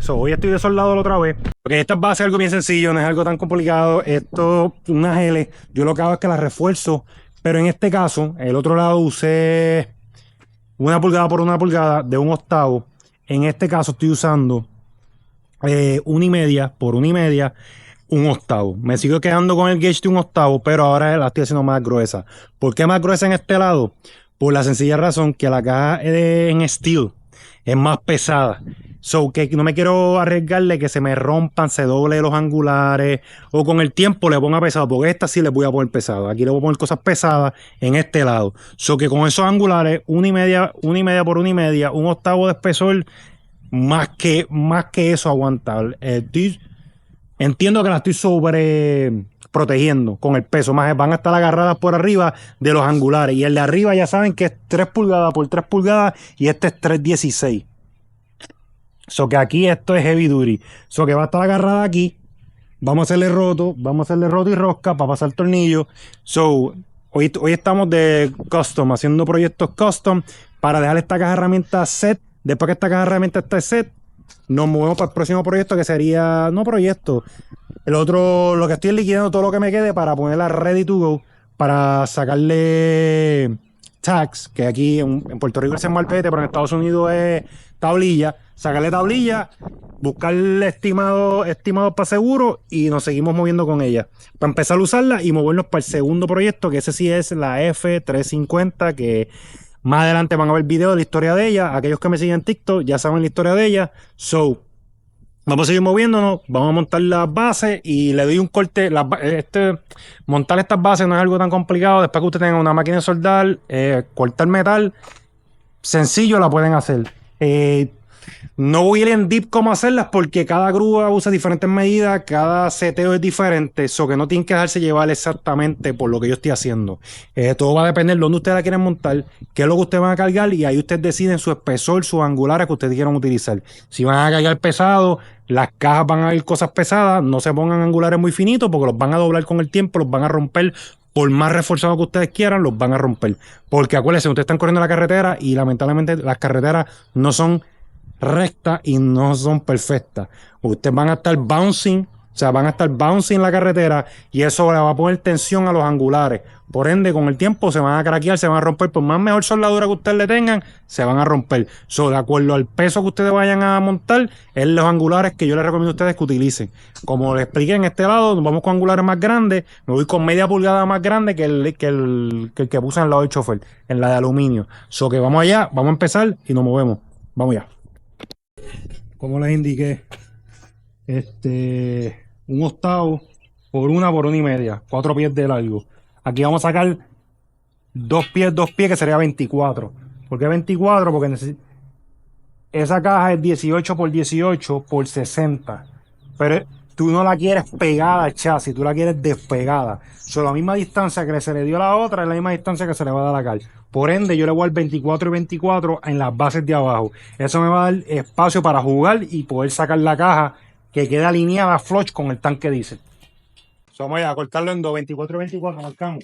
Hoy estoy desoldado otra vez. Porque esta base es algo bien sencillo, no es algo tan complicado. Esto, unas L, yo lo que hago es que las refuerzo. Pero en este caso, el otro lado usé 1 pulgada por 1 pulgada de 1/8. En este caso estoy usando 1,5 por 1,5, 1/8. Me sigo quedando con el gauge de 1/8, pero ahora la estoy haciendo más gruesa. ¿Por qué más gruesa en este lado? Por la sencilla razón que la caja en steel es más pesada. So que no me quiero arriesgarle que se me rompan, se doble los angulares o con el tiempo le ponga pesado, porque esta sí le voy a poner pesado. Aquí le voy a poner cosas pesadas en este lado. So que con esos angulares, 1,5 por 1,5, 1/8 de espesor, más que eso aguantable. Entiendo que la estoy sobre protegiendo con el peso, más van a estar agarradas por arriba de los angulares. Y el de arriba ya saben que es 3 pulgadas por 3 pulgadas y este es 3,16. So que aquí esto es heavy duty. So que va a estar agarrada aquí. Vamos a hacerle roto y rosca para pasar el tornillo. So, hoy estamos de custom, haciendo proyectos custom para dejar esta caja de herramientas set. Después que esta caja de herramientas esté set, nos movemos para el próximo proyecto, que sería, no proyecto, el otro, lo que estoy liquidando todo lo que me quede para ponerla ready to go, para sacarle tags, que aquí en Puerto Rico es malvete, pero en Estados Unidos es tablilla. Sacarle tablilla, buscar estimados para seguro y nos seguimos moviendo con ella. Para empezar a usarla y movernos para el segundo proyecto, que ese sí es la F350, que más adelante van a ver videos de la historia de ella. Aquellos que me siguen en TikTok ya saben la historia de ella. So, vamos a seguir moviéndonos, vamos a montar las bases y le doy un corte. Montar estas bases no es algo tan complicado. Después que usted tenga una máquina de soldar, cortar metal, sencillo la pueden hacer. No voy a ir en deep cómo hacerlas porque cada grúa usa diferentes medidas, cada seteo es diferente, eso que no tienen que dejarse llevar exactamente por lo que yo estoy haciendo. Todo va a depender de dónde ustedes la quieren montar, qué es lo que ustedes van a cargar y ahí ustedes deciden su espesor, sus angulares que ustedes quieran utilizar. Si van a cargar pesado, las cajas van a ir cosas pesadas, no se pongan angulares muy finitos porque los van a doblar con el tiempo, los van a romper. Por más reforzado que ustedes quieran, los van a romper. Porque acuérdense, ustedes están corriendo la carretera y lamentablemente las carreteras no son rectas y no son perfectas. Ustedes van a estar bouncing, o sea, van a estar bouncing en la carretera y eso le va a poner tensión a los angulares. Por ende, con el tiempo se van a craquear, se van a romper. Por más mejor soldadura que ustedes le tengan, se van a romper. So, de acuerdo al peso que ustedes vayan a montar, es los angulares que yo les recomiendo a ustedes que utilicen. Como les expliqué en este lado, nos vamos con angulares más grandes. Me voy con media pulgada más grande que el que puse en el lado del chofer, en la de aluminio. So, que vamos allá, vamos a empezar y nos movemos. Vamos allá. Como les indiqué, 1/8 por 1,5, 4 pies de largo. Aquí vamos a sacar 2 pies, que sería 24. ¿Por qué 24? Porque esa caja es 18 por 18 por 60. Pero tú no la quieres pegada al chasis, tú la quieres despegada. Son la misma distancia que se le dio a la otra, es la misma distancia que se le va a dar a la cal. Por ende, yo le voy a dar 24 y 24 en las bases de abajo. Eso me va a dar espacio para jugar y poder sacar la caja que queda alineada flush con el tanque diésel. Vamos a cortarlo en 2, 24 y 24, marcamos.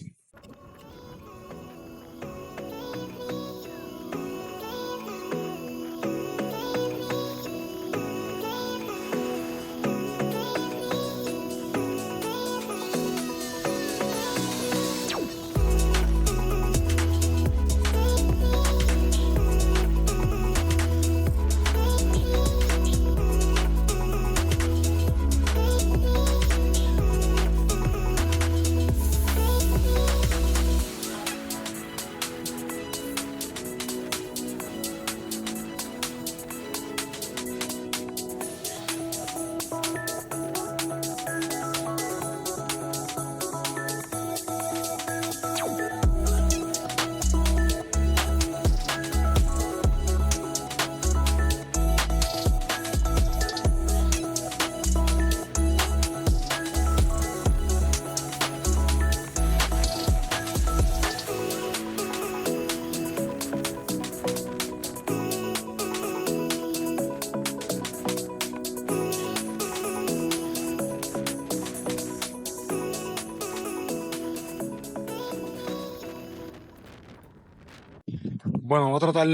Bueno, voy a tratar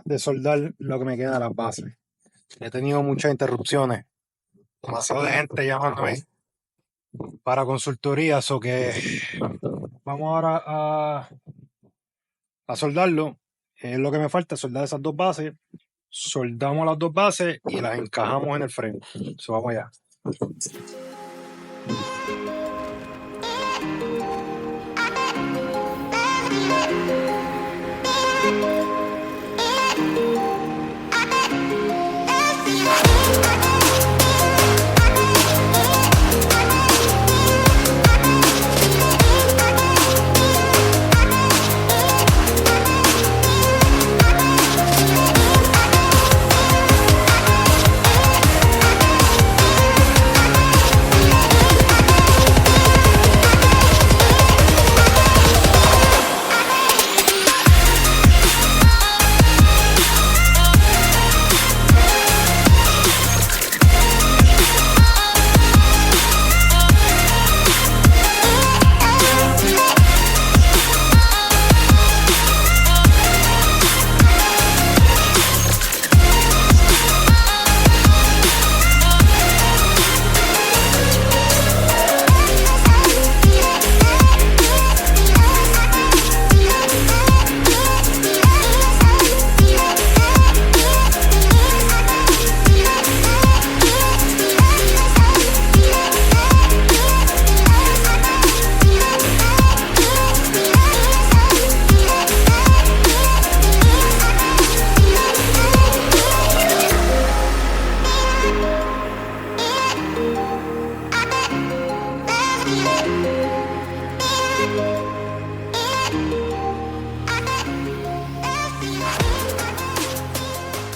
de soldar lo que me queda de las bases. He tenido muchas interrupciones, demasiada de gente llamándome para consultorías o que vamos ahora a soldarlo. Es lo que me falta, soldar esas dos bases. Soldamos las dos bases y las encajamos en el freno. Eso vamos allá.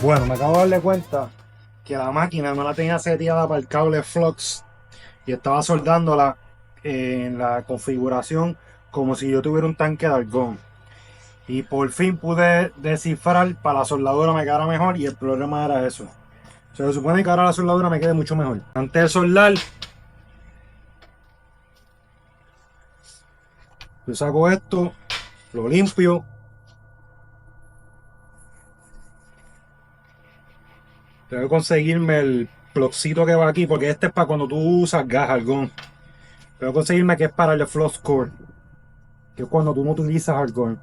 Bueno, me acabo de darle cuenta que la máquina no la tenía seteada para el cable flux y estaba soldándola en la configuración como si yo tuviera un tanque de argón. Y por fin pude descifrar para la soldadura me quedara mejor y el problema era eso. Se supone que ahora la soldadura me quede mucho mejor. Antes de soldar, yo saco esto, lo limpio. Tengo que conseguirme el plugcito que va aquí porque este es para cuando tú usas gas argón. Tengo que conseguirme que es para el flux core, que es cuando tú no utilizas argón.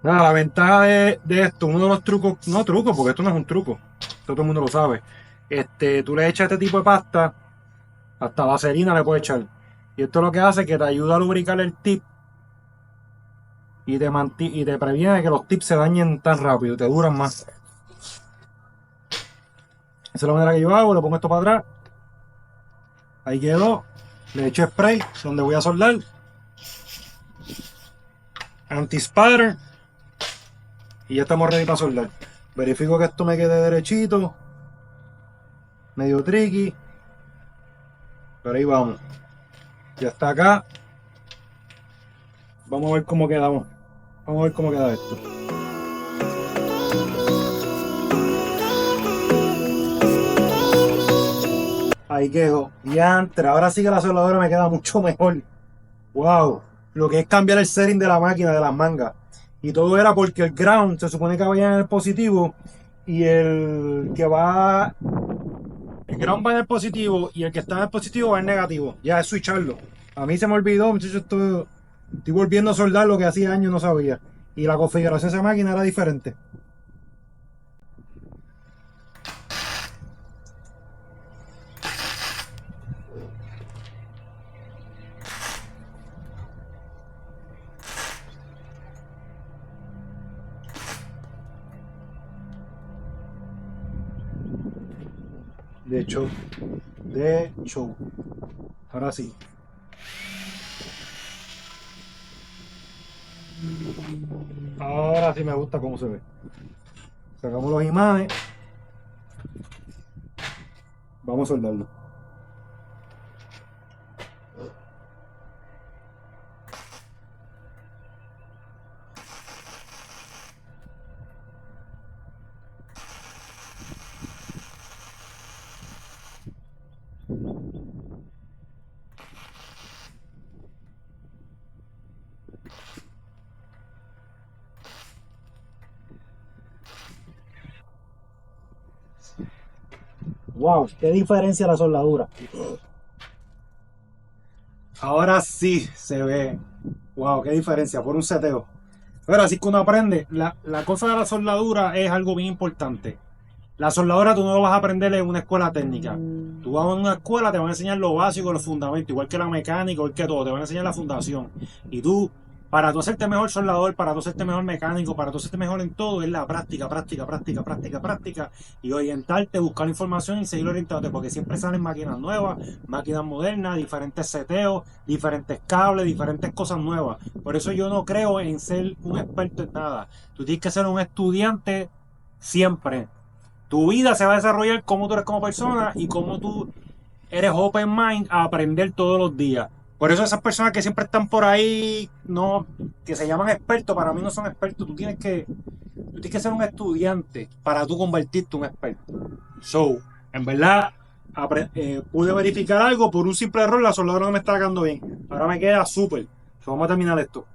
Nada, la ventaja de esto, uno de los trucos, no trucos, porque esto no es un truco, esto todo el mundo lo sabe. Tú le echas este tipo de pasta, hasta vaselina le puedes echar. Y esto lo que hace es que te ayuda a lubricar el tip y te previene que los tips se dañen tan rápido, te duran más. Esa es la manera que yo hago, le pongo esto para atrás. Ahí quedó. Le echo spray donde voy a soldar. Anti-spatter. Y ya estamos ready para soldar. Verifico que esto me quede derechito. Medio tricky. Pero ahí vamos. Ya está acá. Vamos a ver cómo quedamos. Vamos a ver cómo queda esto. Ahí quedó. Diantre, ahora sí que la soldadura me queda mucho mejor. Wow. Lo que es cambiar el setting de la máquina, de las mangas. Y todo era porque el ground se supone que vaya en el positivo. Y el que va. El ground va en el positivo. Y el que está en el positivo va en el negativo. Ya es switcharlo. A mí se me olvidó, muchachos. Estoy volviendo a soldar lo que hacía años no sabía. Y la configuración de esa máquina era diferente. De hecho, ahora sí. Ahora sí me gusta cómo se ve. Sacamos los imanes. Vamos a soldarlo. Wow, qué diferencia la soldadura. Ahora sí se ve. Wow, qué diferencia por un seteo. Pero así que uno aprende. La cosa de la soldadura es algo bien importante. La soldadura tú no lo vas a aprender en una escuela técnica. Tú vas a una escuela, te van a enseñar lo básico, los fundamentos, igual que la mecánica, igual que todo, te van a enseñar la fundación. Y tú, para tú hacerte mejor soldador, para tú hacerte mejor mecánico, para tú hacerte mejor en todo, es la práctica, práctica, práctica, práctica, práctica. Y orientarte, buscar información y seguir orientándote, porque siempre salen máquinas nuevas, máquinas modernas, diferentes seteos, diferentes cables, diferentes cosas nuevas. Por eso yo no creo en ser un experto en nada. Tú tienes que ser un estudiante siempre. Tu vida se va a desarrollar como tú eres como persona y como tú eres open mind a aprender todos los días. Por eso esas personas que siempre están por ahí, no, que se llaman expertos, para mí no son expertos. Tú tienes que ser un estudiante para tú convertirte en un experto. So, en verdad, pude verificar algo por un simple error, la soldadura no me está quedando bien. Ahora me queda súper. So, vamos a terminar esto.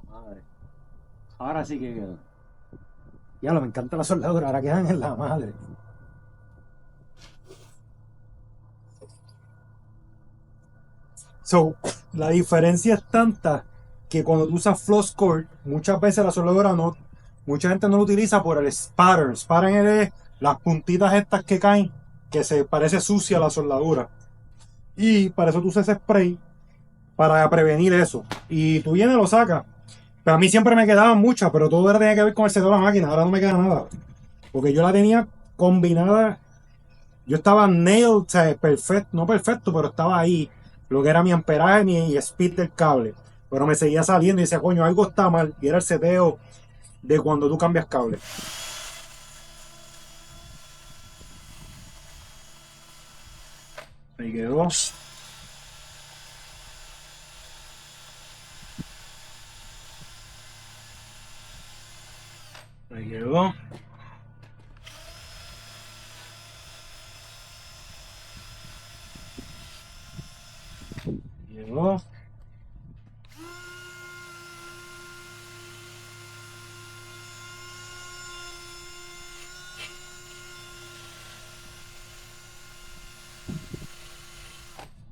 Madre. Ahora sí que quedó. Ya lo me encanta la soldadura, ahora quedan en la madre. So, la diferencia es tanta que cuando tú usas floss core, muchas veces la soldadura no, mucha gente no lo utiliza por el spatter. Spatter es las puntitas estas que caen, que se parece sucia la soldadura. Y para eso tú usas ese spray para prevenir eso. Y tú vienes y lo sacas. Pero a mí siempre me quedaban muchas, pero todo era tenía que ver con el seteo de la máquina. Ahora no me queda nada. Porque yo la tenía combinada. Yo estaba nailed, o sea, perfecto, no perfecto, pero estaba ahí. Lo que era mi amperaje, mi speed del cable. Pero me seguía saliendo y decía, coño, algo está mal. Y era el seteo de cuando tú cambias cable. Ahí quedó. Ahí quedó. Quedó.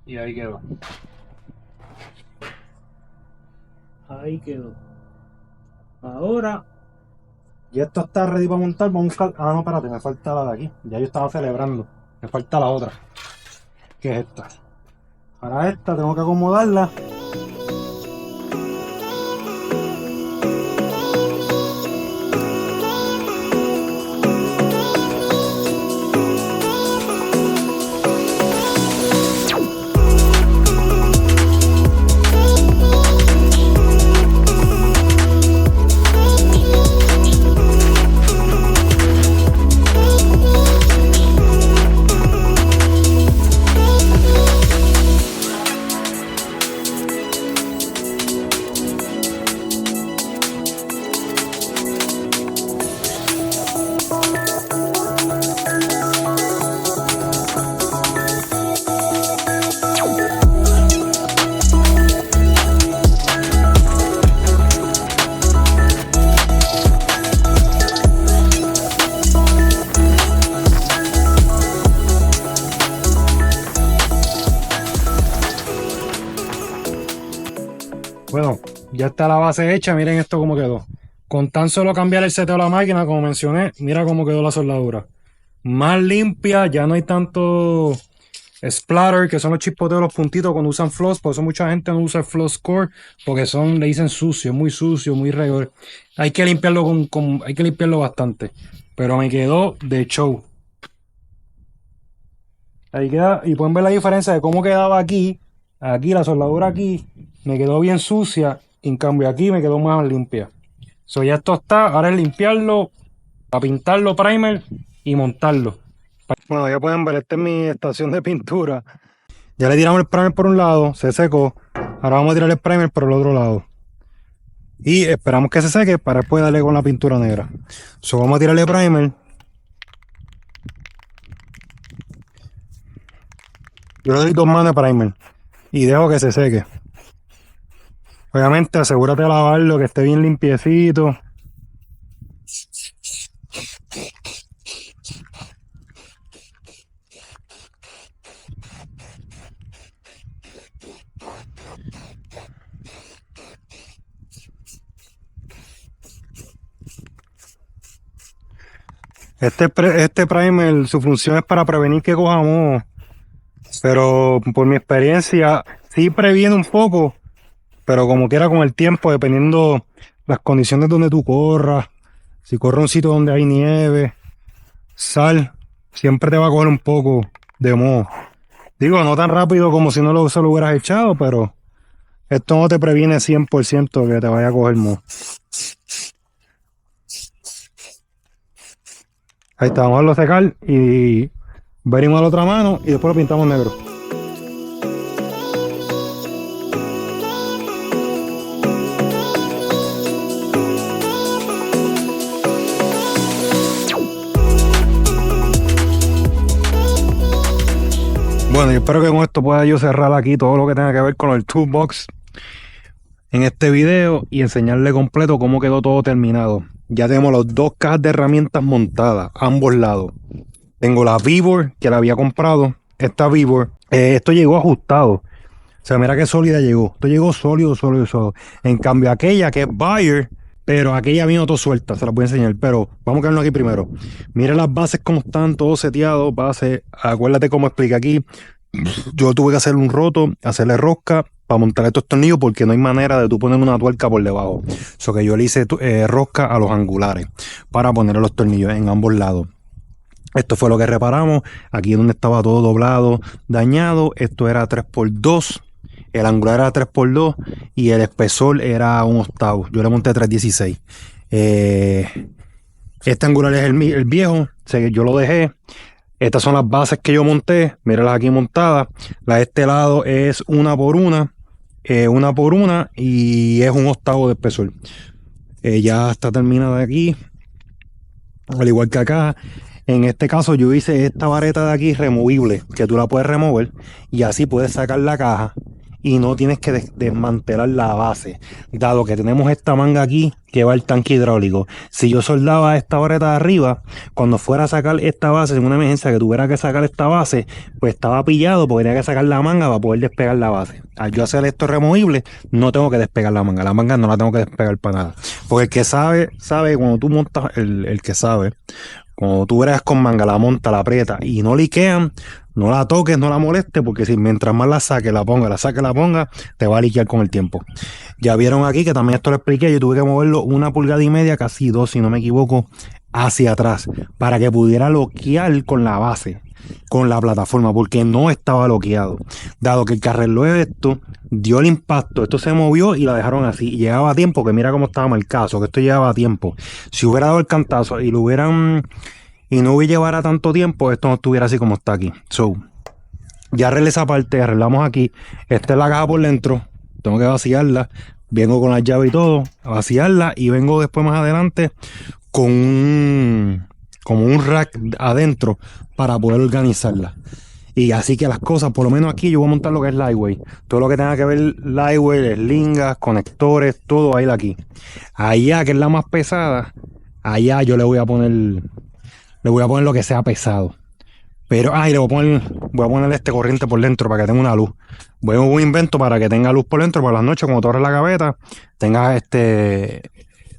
Y ahí quedó. Ahí quedó. Ahora, ya esto está ready para montar. Vamos a buscar. Ah, no, espérate, me falta la de aquí. Ya yo estaba celebrando. Me falta la otra. Que es esta. Para esta tengo que acomodarla. Bueno, ya está la base hecha, miren esto cómo quedó. Con tan solo cambiar el seteo de la máquina, como mencioné, mira cómo quedó la soldadura. Más limpia, ya no hay tanto splatter, que son los chispoteos, los puntitos cuando usan floss. Por eso mucha gente no usa el floss core, porque son, le dicen sucio, muy regor. Hay que limpiarlo hay que limpiarlo bastante. Pero me quedó de show. Ahí queda, y pueden ver la diferencia de cómo quedaba aquí. Aquí la soldadura aquí me quedó bien sucia. En cambio aquí me quedó más limpia. So ya esto está, ahora es limpiarlo, para pintarlo primer y montarlo. Bueno, ya pueden ver, esta es mi estación de pintura. Ya le tiramos el primer por un lado, se secó. Ahora vamos a tirar el primer por el otro lado. Y esperamos que se seque para después darle con la pintura negra. So vamos a tirarle primer. Yo le doy 2 manos de primer y dejo que se seque. Obviamente asegúrate de lavarlo, que esté bien limpiecito. Este primer, su función es para prevenir que coja moho, pero por mi experiencia sí previene un poco, pero como quiera con el tiempo, dependiendo las condiciones donde tú corras, si corres a un sitio donde hay nieve, sal, siempre te va a coger un poco de moho. Digo, no tan rápido como si no se lo hubieras echado, pero esto no te previene 100% que te vaya a coger moho. Ahí está, vamos a dejarlo secar y venimos a la otra mano y después lo pintamos negro. Bueno, yo espero que con esto pueda yo cerrar aquí todo lo que tenga que ver con el toolbox en este video y enseñarle completo cómo quedó todo terminado. Ya tenemos las 2 cajas de herramientas montadas, ambos lados. Tengo la Vibor que la había comprado. Esta Vibor, esto llegó ajustado. O sea, mira qué sólida llegó. Esto llegó sólido. En cambio, aquella que es Bayer, pero aquella vino todo suelta, se las voy a enseñar. Pero vamos a quedarnos aquí primero. Mira las bases como están, todos seteados. Bases, acuérdate cómo explica aquí. Yo tuve que hacer un roto, hacerle rosca para montar estos tornillos porque no hay manera de tú poner una tuerca por debajo. So que yo le hice rosca a los angulares para poner los tornillos en ambos lados. Esto fue lo que reparamos. Aquí donde estaba todo doblado, dañado. Esto era 3x2. El angular era 3x2 y el espesor era 1/8. Yo le monté 316. Este angular es el viejo. Yo lo dejé. Estas son las bases que yo monté. Míralas aquí montadas. La de este lado es 1x1. 1x1 y es 1/8 de espesor. Ya está terminada aquí. Al igual que acá. En este caso yo hice esta vareta de aquí removible, que tú la puedes remover y así puedes sacar la caja y no tienes que desmantelar la base, dado que tenemos esta manga aquí que va al tanque hidráulico. Si yo soldaba esta vareta de arriba, cuando fuera a sacar esta base en una emergencia que tuviera que sacar esta base, pues estaba pillado porque tenía que sacar la manga para poder despegar la base. Al yo hacer esto removible, no tengo que despegar la manga no la tengo que despegar para nada, porque el que sabe cuando tú montas, el que sabe, cuando tú bregas con manga, la monta, la aprieta y no liquean, no la toques, no la molestes, porque si mientras más la saque, la ponga, te va a liquear con el tiempo. Ya vieron aquí que también esto lo expliqué, yo tuve que moverlo 1,5 pulgadas, casi 2, si no me equivoco, hacia atrás, para que pudiera loquear con la base, con la plataforma, porque no estaba loqueado. Dado que el que arregló esto, dio el impacto, esto se movió y la dejaron así, y llegaba a tiempo, que mira cómo estaba marcado, que esto llegaba a tiempo. Si hubiera dado el cantazo y lo hubieran... y no llevara tanto tiempo, esto no estuviera así como está aquí. So, ya arreglé esa parte, arreglamos aquí. Esta es la caja por dentro. Tengo que vaciarla. Vengo con la llave y todo, a vaciarla. Y vengo después más adelante con como un rack adentro para poder organizarla. Y así que las cosas, por lo menos aquí yo voy a montar lo que es lightweight. Todo lo que tenga que ver lightweight, lingas, conectores, todo ahí de aquí. Allá, que es la más pesada, allá yo le voy a poner lo que sea pesado. Pero, y le voy a poner este corriente por dentro para que tenga una luz. Voy a un invento para que tenga luz por dentro, por las noches, cuando tú abres la gaveta, tenga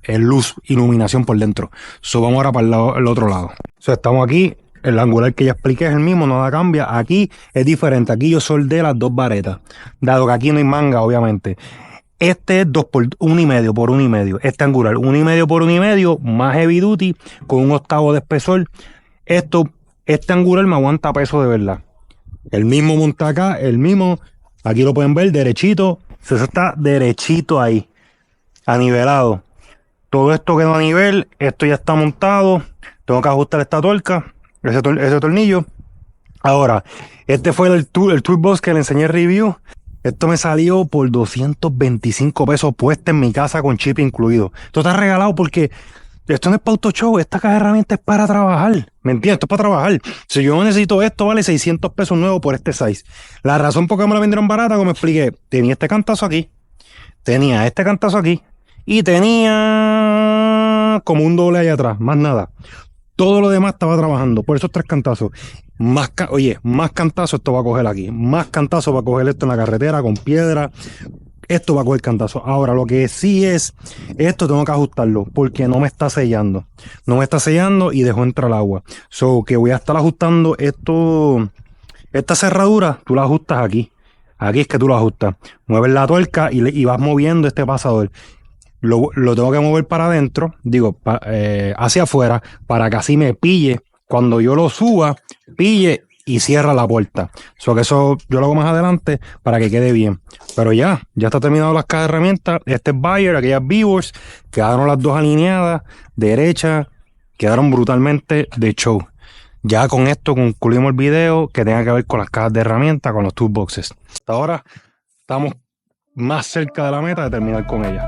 luz, iluminación por dentro. So, vamos ahora para el otro lado. So, estamos aquí, el angular que ya expliqué es el mismo, nada cambia. Aquí es diferente, aquí yo soldé las dos varetas, dado que aquí no hay manga, obviamente. Este es 2 por 1,5 por 1,5. Este angular, 1,5 por 1,5, más heavy duty, con un octavo de espesor. Este angular me aguanta peso de verdad. El mismo monta acá, el mismo. Aquí lo pueden ver, derechito. Eso está derechito ahí, anivelado. Todo esto quedó a nivel, esto ya está montado. Tengo que ajustar esta tuerca, ese tornillo. Ahora, este fue el toolbox que le enseñé review. Esto me salió por 225 pesos puesta en mi casa con chip incluido. Esto está regalado porque esto no es para auto show, esta caja de herramientas es para trabajar. ¿Me entiendes? Esto es para trabajar. Si yo necesito esto, vale 600 pesos nuevos por este size. La razón por qué me la vendieron barata, como expliqué, tenía este cantazo aquí, tenía este cantazo aquí y tenía como un doble ahí atrás, más nada. Todo lo demás estaba trabajando, por esos 3 cantazos. Más cantazos esto va a coger aquí. Más cantazos va a coger esto en la carretera con piedra. Esto va a coger cantazo. Ahora, lo que sí es, esto tengo que ajustarlo porque no me está sellando. No me está sellando y dejó entrar el agua. So, que voy a estar ajustando esto. Esta cerradura, tú la ajustas aquí. Aquí es que tú lo ajustas. Mueves la tuerca y vas moviendo este pasador. Lo tengo que mover para adentro, hacia afuera, para que así me pille. Cuando yo lo suba, pille y cierra la puerta. Que eso yo lo hago más adelante para que quede bien. Pero ya está terminado las cajas de herramientas. Este es Bayer, aquellas Beavers, quedaron las dos alineadas, derecha, quedaron brutalmente de show. Ya con esto concluimos el video que tenga que ver con las cajas de herramientas, con los toolboxes. Hasta ahora estamos más cerca de la meta de terminar con ellas.